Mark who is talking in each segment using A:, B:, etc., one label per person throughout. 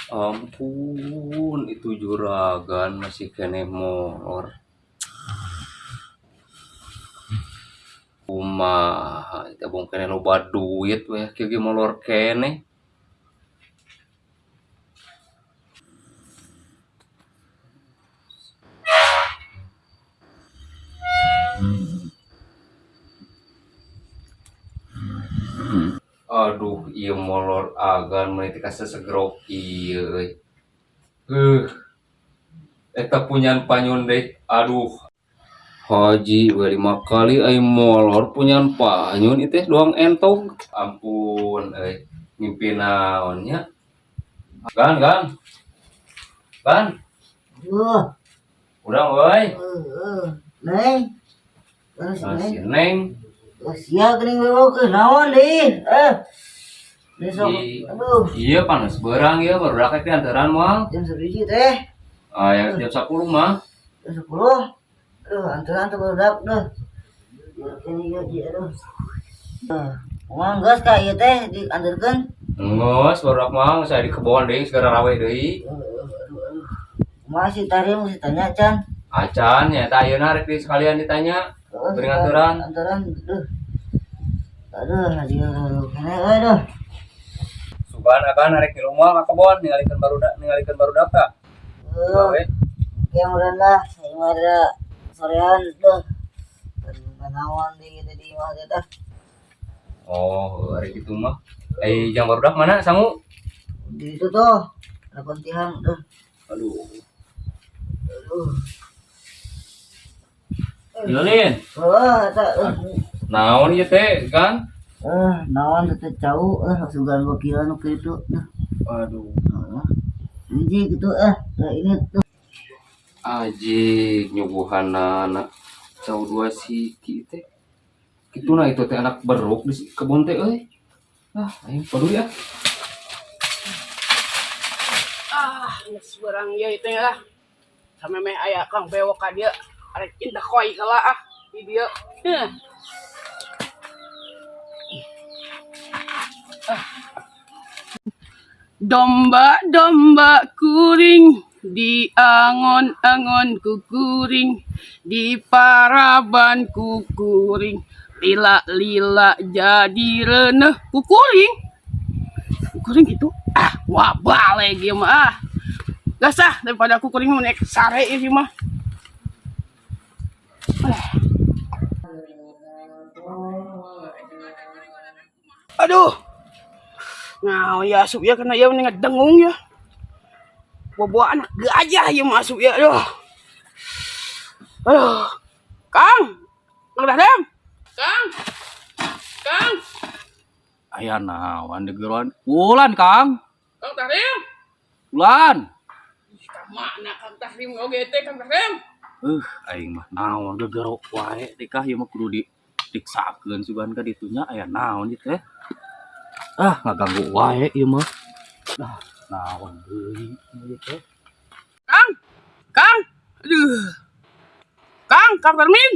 A: Ampun, itu juragan masih kene molor. Kumaha eta bong kene loba duit we kieu ge molor kene. Aduh, ieu molor agan mah teh kasesegrok ieu euy. Heuh, eta punyan panyundek. Aduh, haji we 5 kali ai molor punyan panyun ieu teh doang entong. Ampun euy, ngimpi naon nya? Gan.
B: Duh,
A: Urang euy.
B: Neng,
A: Si Neng
B: sia geuning wewe ke naon deui? Besok, aduh,
A: iya panas berang ya baru rakyat antaran mah.
B: jam 11 teh,
A: Ya jam 10 mah.
B: jam 10. Aduh, anturan teh barudak deh. Ini ieu aduh. Uang geus ka ieu teh dianterkeun.
A: Ngeus baru mah saya di kebon deui segera rawe deui.
B: Masih tarim mesti tanya can.
A: Acan ya tah ayeuna rek sekalian ditanya. Beuring aturan.
B: Anturan, aduh, kene aduh.
A: Sugan akan arek di rumah ka kebon ningalikeun barudak tah. Gawe.
B: Yang udah lah, saya mah ada sorean tuh. Nawan di tadi mah dah.
A: Oh, arek itu mah. Jang barudak mana sangu?
B: Di itu tuh, ada kontihang tuh.
A: Aduh.
B: Aduh.
A: Yulin.
B: Eta
A: Naon ieu teh, Gan?
B: nawan teh cau sugan wakila nu kitu.
A: Aduh.
B: Hiji gitu ini tuh.
A: Aji nyuguhanana cau dua siki teh. Kituna itu teh anak beruk di kebun teh euy. Aing peduli ah.
C: Geus barang ieu teh lah. Samemeh aya Kang bewok ka dieu. Arek indah koi kala di dieu. Domba-domba kuring di angon-angon kukuring di paraban kukuring lila-lila jadi reneh kukuring gitu wah balik ieu mah gasah daripada kukuring naik sare ieu mah aduh nah ya asup ya karena ya mendingan dengung ya bawa anak gajah ya masuk ya aduh Kang Dadem Kang
A: Aya naon di geron? Ulan, Kang.
C: Kang Tahrim
A: Ulan.
C: mana Kang Tahrim oge teh Kang Tahrim
A: Aing mah naon gegero wae teh kah ieu mah kudu diksakeun sugan ka ditunya aya naon ieu teh. Ngaganggu wae ieu mah. Naon deui ieu teh.
C: Kang aduh Kang Termin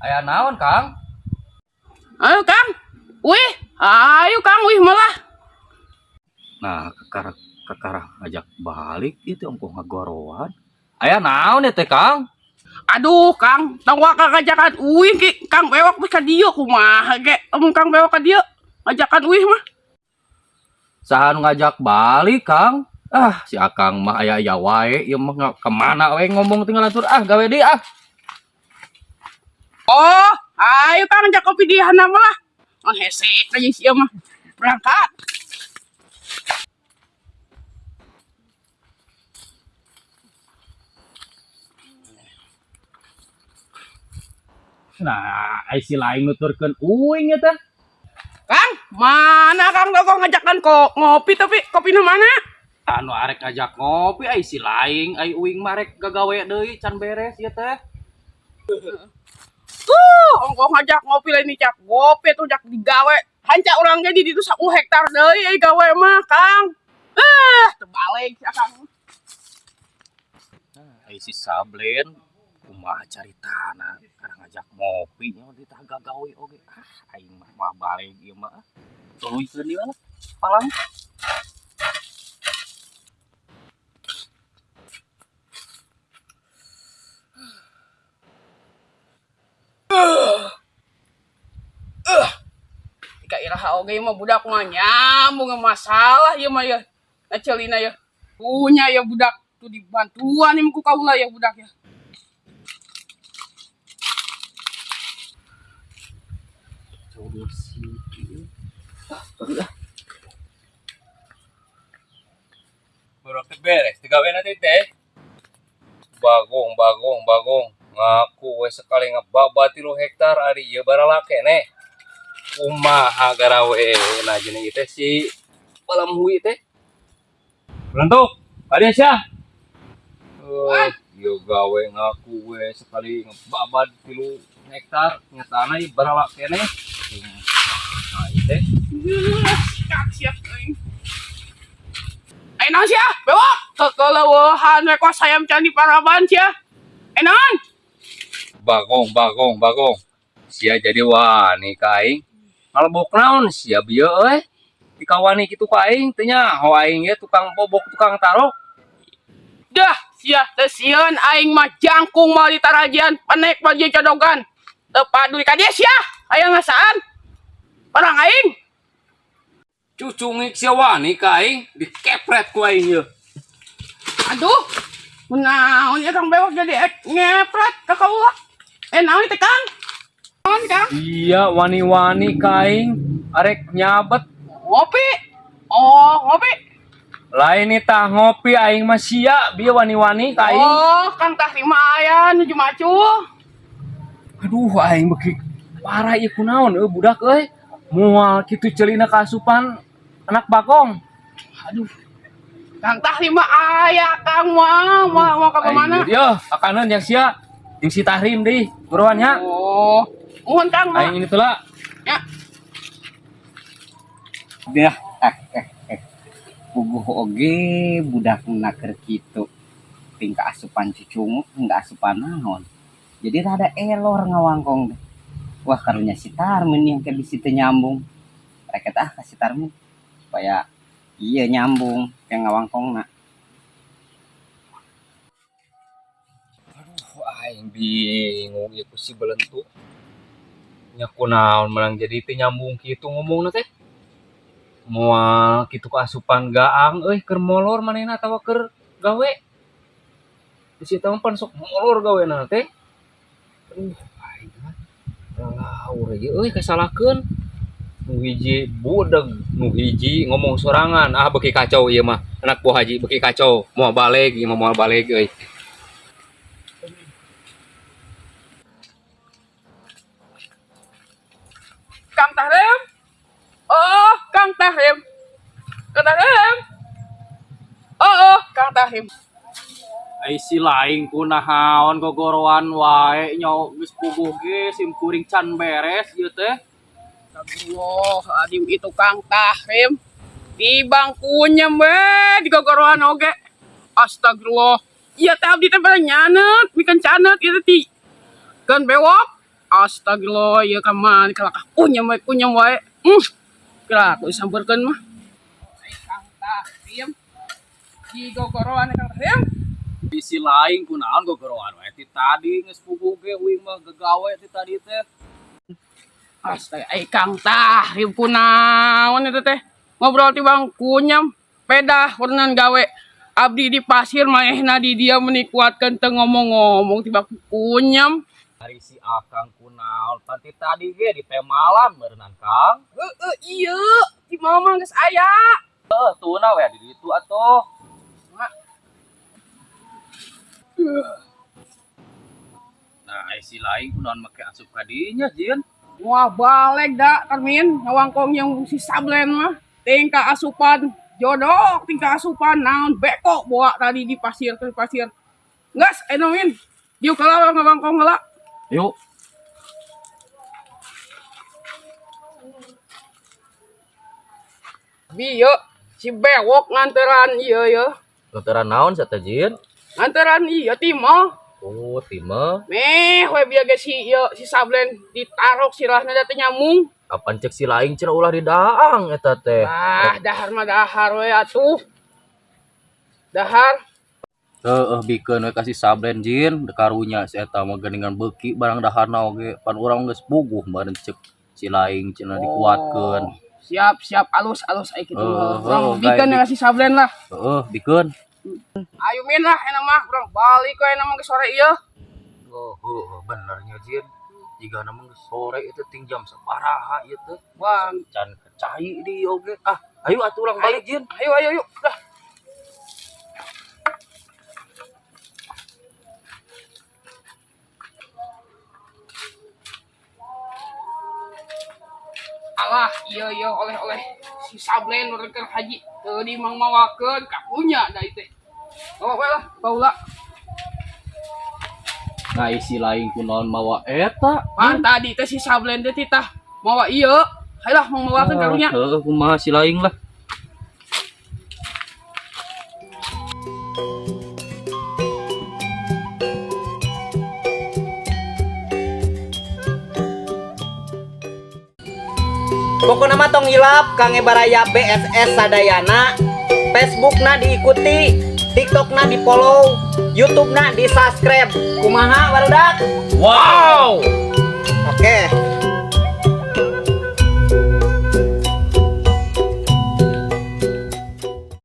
A: Aya naon, Kang?
C: ayo Kang wih ayo Kang wih malah
A: Nah, kakara ngajak balik itu engko ngagorowan. Aya naon teh, Kang?
C: aduh Kang tawa kagajakan wih ki Kang bewok ka dieu kumaha ge Kang bewok ka dieu ngajakan wih mah
A: Saha nu ngajak balik, Kang? Si Akang mah aya wae, ieu mah kemana we ngomong tinggal atur gawe deui
C: oh ayo Kang ngajak kopi di hana malah hese aja sih mah berangkat
A: Nah, ai si lain nuturkeun uing eta.
C: Kang mana Kang kok ngajakan kok ngopi tapi kopinya mana
A: Anu arek ngajak ngopi ai si lain, ai uing mah rek gagawe deui can beres ieu teh.
C: Ongko ngajak ngopi lain cak ngopi tuh jak digawe hanca orang jadi di tuh 1 hektar deui gawe mah Kang terbalik ya Kang
A: Ai si Sablen kumaha caritana karena ngajak ngopi nya ditah gagawe oge. Aing mah balik ieu mah. Tuluy keun di mana? palang.
C: Ika iraha oge mah budak mah nyambung masalah ya mah ya. Nacelina ya. Punya ya budak tuh dibantuan im ku kaula ya budak ya.
A: Baru beres, digawe nanti teh. Bagong. Ngaku we sekali ngebaba 3 hektar ari ieu barala keneh. Kumaha garawe nah jeung ieu teh si palamhui teh. Berentuk, adi sia. Ieu gawe ngaku we sekali ngebaba 3 hektar nyatana ieu barala keneh. Nah, ieu teh
C: Siap euy. Naon sia? Bewok. Kekeleueuhan we kos hayam candi Paraban sia. Naon?
A: bagong. Sia jadi wani ka aing. Ngalebok naon sia bieu euy. Dikawani kitu ka aing teh nya ho aing ge tukang bobok tukang tarok.
C: Dah, sia teh sieun aing mah jangkung mau ditarajian panek baju codogan. Teu paduli ka dia sia, aya ngasaan. Barang aing.
A: Cucungik sia wani ka aing dikepret ku aing ieu.
C: Aduh. Naon ya Kang Bewok jadi ngepret ka kaula. Naon teh Kang? Naon Kang?
A: Iya wani-wani ka aing arek nyabet.
C: Ngopi. Oh, ngopi.
A: Lain tah ngopi aing mah sia bieu wani-wani ka aing.
C: Oh, Kang tah lima aya nuju macuh.
A: Aduh aing beki parah ieu kunaon budak euy. Moal kitu ceulina kaasupan anak bagong.
C: Aduh. Kang tah lima aya Kang mau ka mana?
A: Yo, akaneun yang sia jeung si Tahrim deui buruan nya.
C: Oh. Mohon Kang.
A: Aing ini tula.
C: Ya.
B: Dah, puguh oge budak keur kitu. Tingkah asupan cucung, enggak asupan naon. Jadi rada elor ngawangkong. Wah, karunya si Tarmin yang ke bisi teu nyambung. Reket ka si Tarmin supaya iya nyambung ke ngawangkongna.
A: Aduh aing bingung ieu ku si belentu. Nya kunaon menang jadi teu nyambung kitu ngomongna teh. Moal kitu kaasupan gaang euy keur molor manehna atawa keur gawe. Geus eta mah pan sok molor gawena teh. Aduh aing laur ieu euy kasalakeun. Nu hiji budeg, nu hiji ngomong sorangan. Ah beuki kacau ieu mah. Anak buah haji beuki kacau. Moal baleg, ieu mah moal baleg euy.
C: Kang Tahrim. Oh, Kang Tahrim. Kang Tahrim. Oh, Kang Tahrim.
A: Ai si laing kunahaon gogoroan wae nya geus puguh ge sim kuring can beres ieu teh.
C: Astagfirullah, adim itu Kang Tahrim. Di bangkunya di gogorohan oge. Astagfirullah. Iya teh abdi teh pada nyanet, bikin canet ieu teh. Kan bewok. Astagfirullah, ieu ka mah kalakah kunyam wae. Kira aku disampeurkeun mah. Kang Tahrim. Di gogorohan Kang Tahrim.
A: Bisi laing kunaon gogoroan wae ti tadi geus puguh ge uing mah gagawe ti tadi teh.
C: Astaga, Kang Tahrim kunaon eta teh? Ngobrol ti bangkunya pedah peureunnan gawe. Abdi di pasir manehna di dia menikuatkeun teu ngomong-ngomong ti bangkunya.
A: Ari si Akang kunaon pan ti tadi ge di teh malam beureunan Kang.
C: Iya, di mama geus aya.
A: Tuna we di ditu atuh. Nah, si laing kunaon make asup ka dinya Jin.
C: Wah, balik dah Karmin, ngawangkong yang si Sablen mah. Tingkah asupan jodoh, tingkah asupan naon beko bawa tadi di pasir ke pasir. Gas, enomin. Diu kalau ngawangkong heula.
A: Yuk.
C: Bieu si bewok nganteran ieu ye.
A: Lantaran naon sa teh Jin?
C: Nganteran ieu ti mah.
A: Oh, timah.
C: Meh, we bieu ge si ieu si Sablen ditarok sirahna da teh nyamung.
D: Kapan cek si laing cenah ulah di daang eta teh.
C: Ah, dahar mah dahar we atuh. Dahar.
D: Bikeun we kasih sablen jin karunya si eta mah geuningan beuki barang daharna oge pan urang geus puguh bareng cek si laing cenah dikuatkeun.
C: Siap, siap, alus aya kitu. Urang
D: baik,
C: bikin ngasih sablen lah.
D: Bikeun.
C: Ayo min lah enak mah, urang balik we enak mah ke sore ieu.
D: Bener nya jin. Jika nama sore itu ting jam sabaraha ieu teh.
C: Wah,
D: Can kecai di oge. Ayo atuh ulang balik jin.
C: ayo, yuk. Dah. Alah, iya oleh si sablen urang keur haji teu dimangmawakeun kapunya da ieu teh. Bawa we lah, baula.
D: Nah isi lain kunaon mawa eta.
C: Pan tadi teh si sablen teh titah mawa ieu. Hayolah mangmawakeun karunya.
D: Kumaha si laing lah.
B: Pokoknya mah tong hilap Kang Baraya BSS sadayana. Facebookna diikuti, TikTokna di follow, YouTubena di subscribe. Kumaha barudak?
D: Wow.
B: Oke.